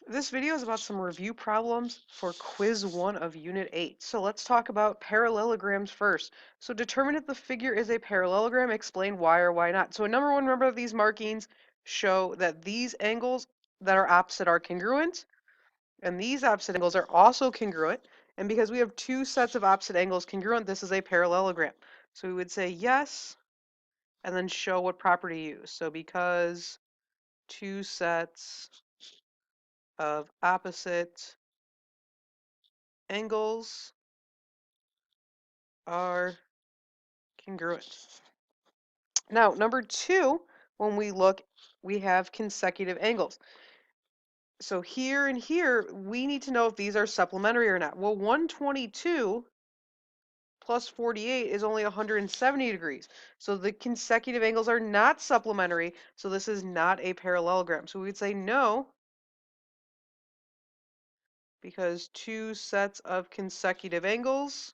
This video is about some review problems for quiz 1 of unit 8. So let's talk about parallelograms first. So determine if the figure is a parallelogram, explain why or why not. So number 1, remember these markings show that these angles that are opposite are congruent, and these opposite angles are also congruent. And because we have two sets of opposite angles congruent, this is a parallelogram. So we would say yes, and then show what property to use. So because two sets of opposite angles are congruent. Now, number 2, when we look, we have consecutive angles. So here and here, we need to know if these are supplementary or not. Well, 122 plus 48 is only 170 degrees. So the consecutive angles are not supplementary, so this is not a parallelogram. So we would say no, because two sets of consecutive angles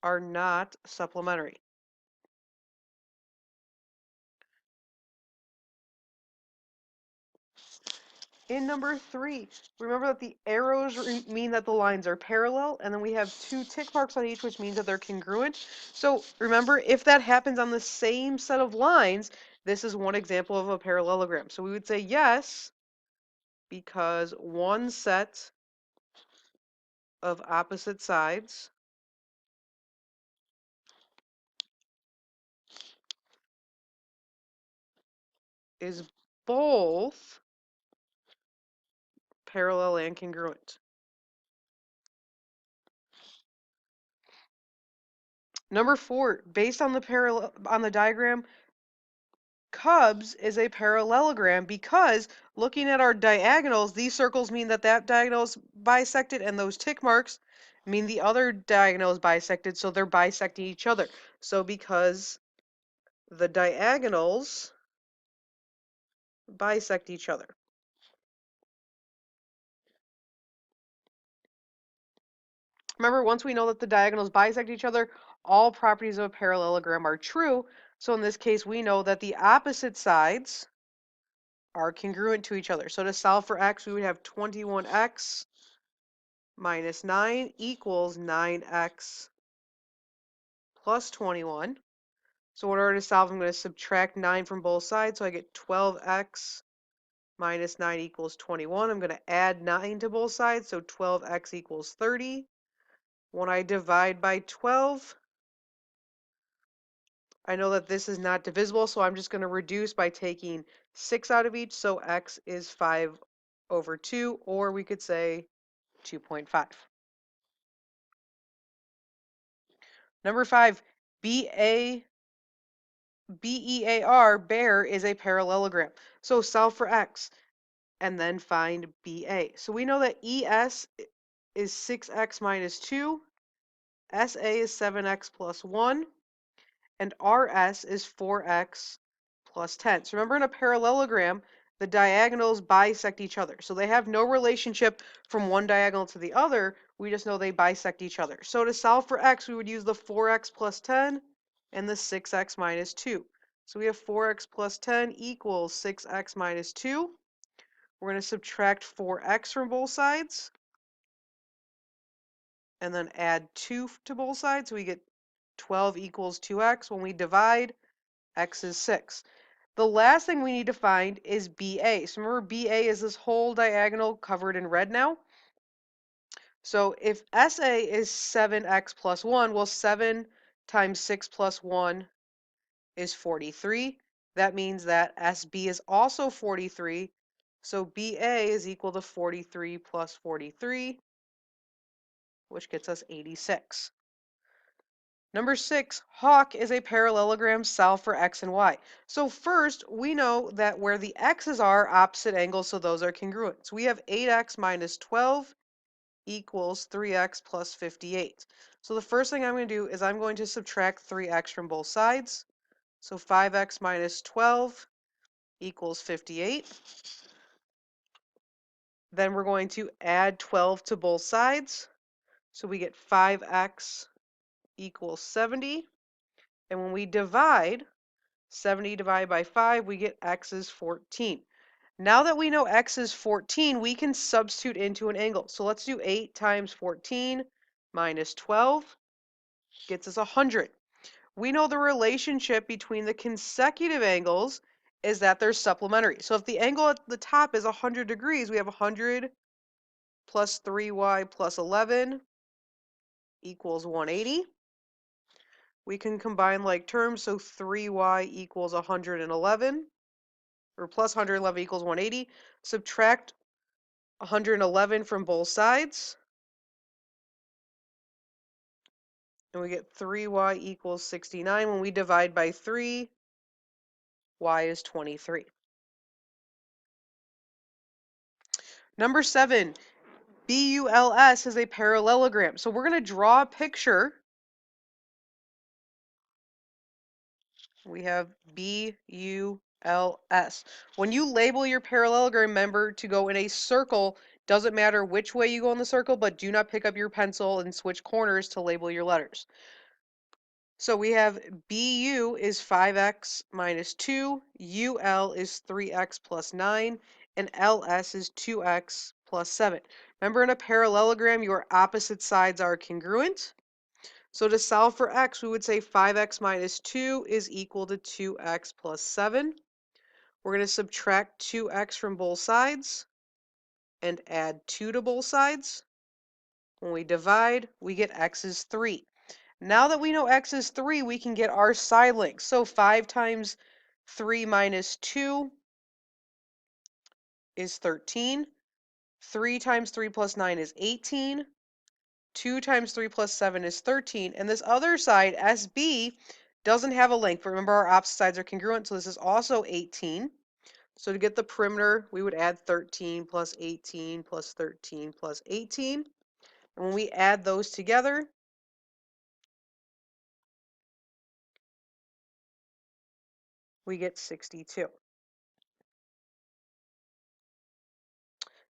are not supplementary. In number 3, remember that the arrows mean that the lines are parallel, and then we have two tick marks on each, which means that they're congruent. So remember, if that happens on the same set of lines, this is one example of a parallelogram. So we would say yes, because one set of opposite sides is both parallel and congruent. Number 4, based on the diagram, Cubs is a parallelogram because looking at our diagonals, these circles mean that that diagonal is bisected, and those tick marks mean the other diagonal is bisected, so they're bisecting each other. So because the diagonals bisect each other. Remember, once we know that the diagonals bisect each other, all properties of a parallelogram are true. So in this case, we know that the opposite sides are congruent to each other. So to solve for x, we would have 21x minus 9 equals 9x plus 21. So in order to solve, I'm going to subtract 9 from both sides. So I get 12x minus 9 equals 21. I'm going to add 9 to both sides. So 12x equals 30. When I divide by 12, I know that this is not divisible, so I'm just going to reduce by taking 6 out of each. So x is 5 over 2, or we could say 2.5. Number 5, BEAR, bear, is a parallelogram. So solve for x and then find BA. So we know that ES is 6x minus 2, SA is 7x plus 1, and RS is 4x plus 10. So remember, in a parallelogram, the diagonals bisect each other. So they have no relationship from one diagonal to the other. We just know they bisect each other. So to solve for x, we would use the 4x plus 10 and the 6x minus 2. So we have 4x plus 10 equals 6x minus 2. We're going to subtract 4x from both sides and then add 2 to both sides. So we get 12 equals 2x. When we divide, x is 6. The last thing we need to find is BA. So remember, BA is this whole diagonal covered in red now. So if SA is 7x plus 1, well, 7 times 6 plus 1 is 43. That means that SB is also 43. So BA is equal to 43 plus 43, which gets us 86. Number 6, hawk is a parallelogram. Solve for x and y. So first, we know that where the x's are opposite angles, so those are congruent. So we have 8x minus 12 equals 3x plus 58. So the first thing I'm going to do is I'm going to subtract 3x from both sides. So 5x minus 12 equals 58. Then we're going to add 12 to both sides. So we get 5x equals 70. And when we divide, 70 divided by 5, we get x is 14. Now that we know x is 14, we can substitute into an angle. So let's do 8 times 14 minus 12 gets us 100. We know the relationship between the consecutive angles is that they're supplementary. So if the angle at the top is 100 degrees, we have 100 plus 3y plus 11 equals 180. We can combine like terms, so 3y equals 111, or plus 111 equals 180. Subtract 111 from both sides, and we get 3y equals 69. When we divide by 3, y is 23. Number 7, BULS is a parallelogram. So we're going to draw a picture. We have BULS. When you label your parallelogram, remember to go in a circle. Doesn't matter which way you go in the circle, but do not pick up your pencil and switch corners to label your letters. So we have BU is 5x minus 2, UL is 3x plus 9, and LS is 2x plus 7. Remember, in a parallelogram, your opposite sides are congruent. So to solve for x, we would say 5x minus 2 is equal to 2x plus 7. We're going to subtract 2x from both sides and add 2 to both sides. When we divide, we get x is 3. Now that we know x is 3, we can get our side lengths. So 5 times 3 minus 2 is 13. 3 times 3 plus 9 is 18. 2 times 3 plus 7 is 13. And this other side, SB, doesn't have a length. But remember, our opposite sides are congruent, so this is also 18. So to get the perimeter, we would add 13 plus 18 plus 13 plus 18. And when we add those together, we get 62.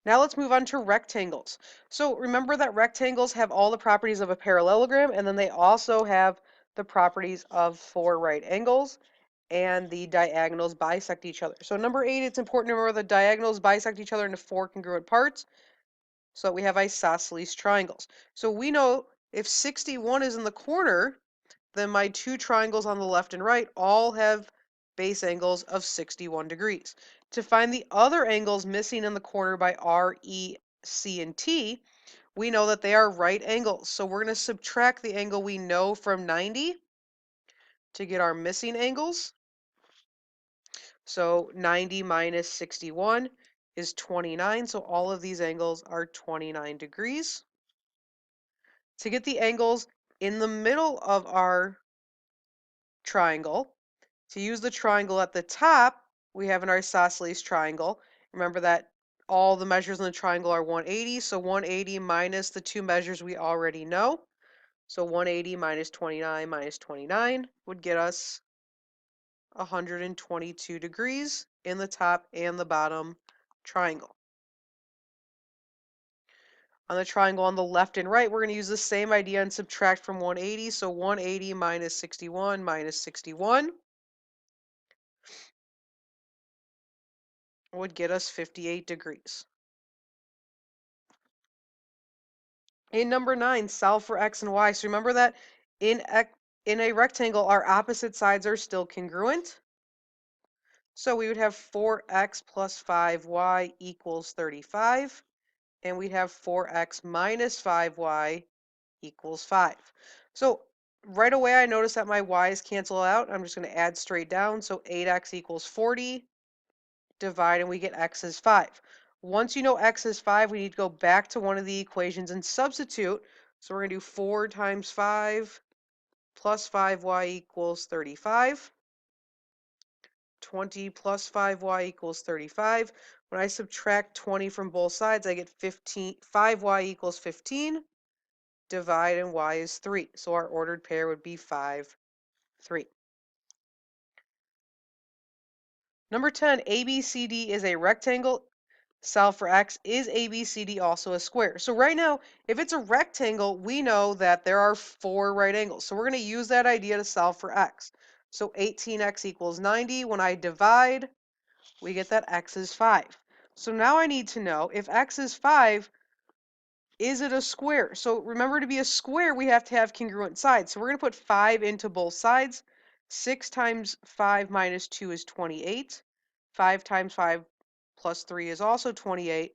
Now let's move on to rectangles. So remember that rectangles have all the properties of a parallelogram, and then they also have the properties of 4 right angles, and the diagonals bisect each other. So number 8, it's important to remember the diagonals bisect each other into 4 congruent parts, so that we have isosceles triangles. So we know if 61 is in the corner, then my 2 triangles on the left and right all have base angles of 61 degrees. To find the other angles missing in the corner by R, E, C, and T, we know that they are right angles. So we're going to subtract the angle we know from 90 to get our missing angles. So 90 minus 61 is 29. So all of these angles are 29 degrees. To get the angles in the middle of our triangle, to use the triangle at the top, we have an isosceles triangle. Remember that all the measures in the triangle are 180, so 180 minus the 2 measures we already know. So 180 minus 29 would get us 122 degrees in the top and the bottom triangle. On the triangle on the left and right, we're going to use the same idea and subtract from 180. So 180 minus 61 would get us 58 degrees. In number 9, solve for x and y. So remember that in a rectangle, our opposite sides are still congruent. So we would have 4x plus 5y equals 35. And we'd have 4x minus 5y equals 5. So right away, I notice that my y's cancel out. I'm just going to add straight down. So 8x equals 40. Divide, and we get x is 5. Once you know x is 5, we need to go back to one of the equations and substitute. So we're going to do 4 times 5 plus 5y equals 35. 20 plus 5y equals 35. When I subtract 20 from both sides, I get 15. 5y equals 15. Divide, and y is 3. So our ordered pair would be 5, 3. Number 10, ABCD is a rectangle. Solve for x. Is ABCD also a square? So right now, if it's a rectangle, we know that there are 4 right angles. So we're going to use that idea to solve for x. So 18x equals 90. When I divide, we get that x is 5. So now I need to know if x is 5, is it a square? So remember, to be a square, we have to have congruent sides. So we're going to put 5 into both sides. 6 times 5 minus 2 is 28. 5 times 5 plus 3 is also 28,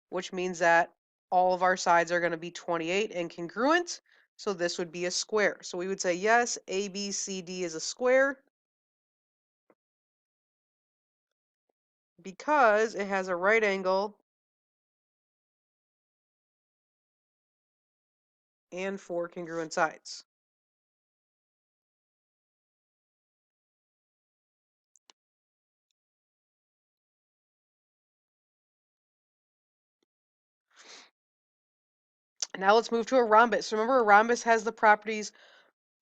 which means that all of our sides are going to be 28 and congruent. So this would be a square. So we would say, yes, ABCD is a square because it has a right angle and 4 congruent sides. Now let's move to a rhombus. Remember, a rhombus has the properties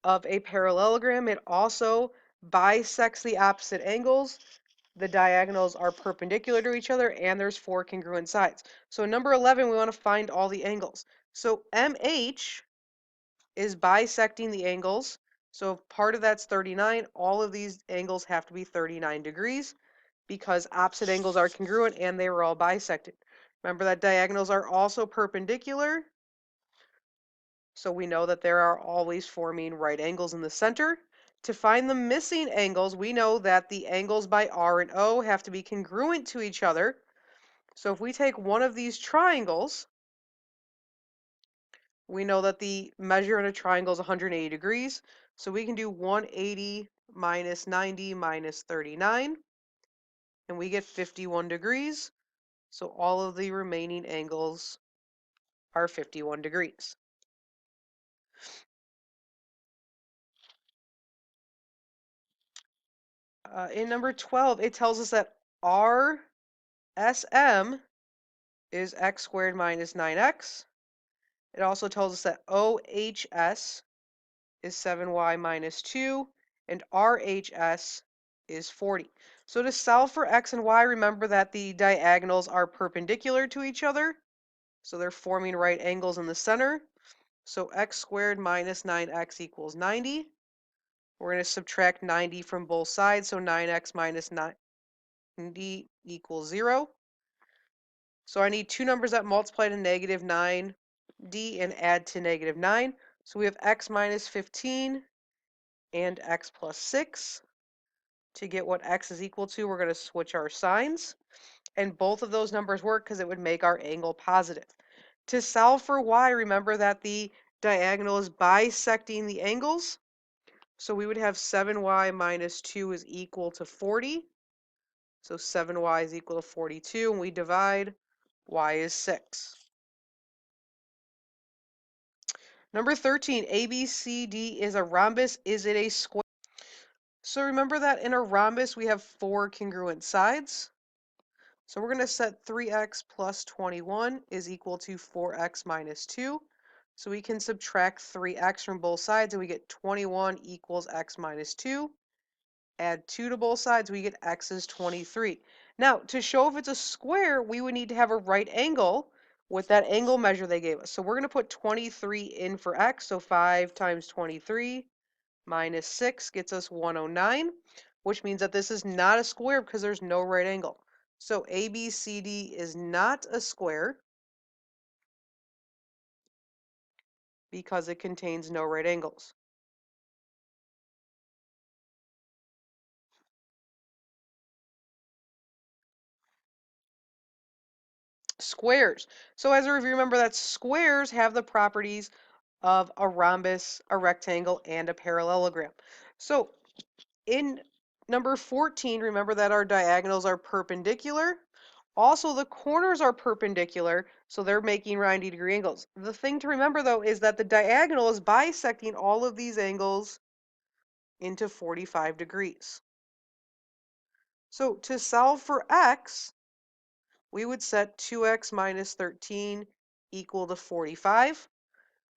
of a parallelogram. It also bisects the opposite angles. The diagonals are perpendicular to each other, and there's 4 congruent sides. So number 11, we want to find all the angles. So MH is bisecting the angles. So if part of that's 39, all of these angles have to be 39 degrees because opposite angles are congruent and they were all bisected. Remember that diagonals are also perpendicular. So we know that there are always forming right angles in the center. To find the missing angles, we know that the angles by R and O have to be congruent to each other. So if we take one of these triangles, we know that the measure in a triangle is 180 degrees. So we can do 180 minus 90 minus 39, and we get 51 degrees. So all of the remaining angles are 51 degrees. In number 12, it tells us that RSM is x squared minus 9x. It also tells us that OHS is 7y minus 2, and RHS is 40. So to solve for x and y, remember that the diagonals are perpendicular to each other. So they're forming right angles in the center. So x squared minus 9x equals 90. We're going to subtract 90 from both sides, so 9x minus 90 equals 0. So I need two numbers that multiply to negative 9d and add to negative 9. So we have x minus 15 and x plus 6. To get what x is equal to, we're going to switch our signs. And both of those numbers work because it would make our angle positive. To solve for y, remember that the diagonal is bisecting the angles. So we would have 7y minus 2 is equal to 40. So 7y is equal to 42, and we divide, y is 6. Number 13, ABCD is a rhombus. Is it a square? So remember that in a rhombus, we have 4 congruent sides. So we're going to set 3x plus 21 is equal to 4x minus 2. So we can subtract 3x from both sides, and we get 21 equals x minus 2. Add 2 to both sides, we get x is 23. Now, to show if it's a square, we would need to have a right angle with that angle measure they gave us. So we're going to put 23 in for x. So 5 times 23 minus 6 gets us 109, which means that this is not a square because there's no right angle. So ABCD is not a square because it contains no right angles. Squares. So as a review, remember that squares have the properties of a rhombus, a rectangle, and a parallelogram. So in number 14, remember that our diagonals are perpendicular. Also, the corners are perpendicular, so they're making 90-degree angles. The thing to remember, though, is that the diagonal is bisecting all of these angles into 45 degrees. So to solve for x, we would set 2x minus 13 equal to 45.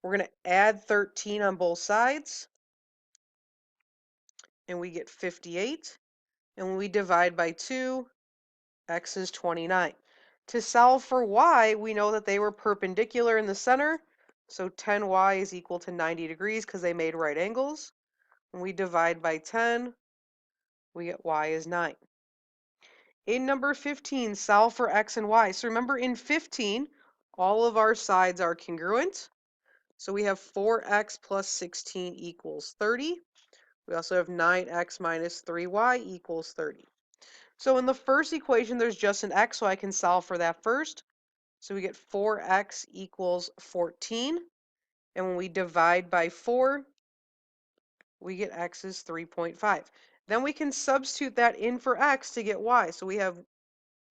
We're going to add 13 on both sides, and we get 58. And when we divide by 2, x is 29. To solve for y, we know that they were perpendicular in the center, so 10y is equal to 90 degrees because they made right angles. When we divide by 10, we get y is 9. In number 15, solve for x and y. So remember in 15, all of our sides are congruent. So we have 4x plus 16 equals 30. We also have 9x minus 3y equals 30. So in the first equation, there's just an x, so I can solve for that first. So we get 4x equals 14. And when we divide by 4, we get x is 3.5. Then we can substitute that in for x to get y. So we have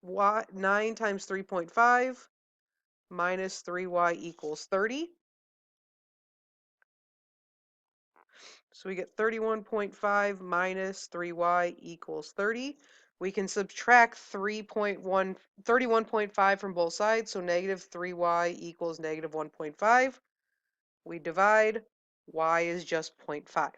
9 times 3.5 minus 3y equals 30. So we get 31.5 minus 3y equals 30. We can subtract 31.5 from both sides, so negative 3y equals negative 1.5. We divide, y is just 0.5.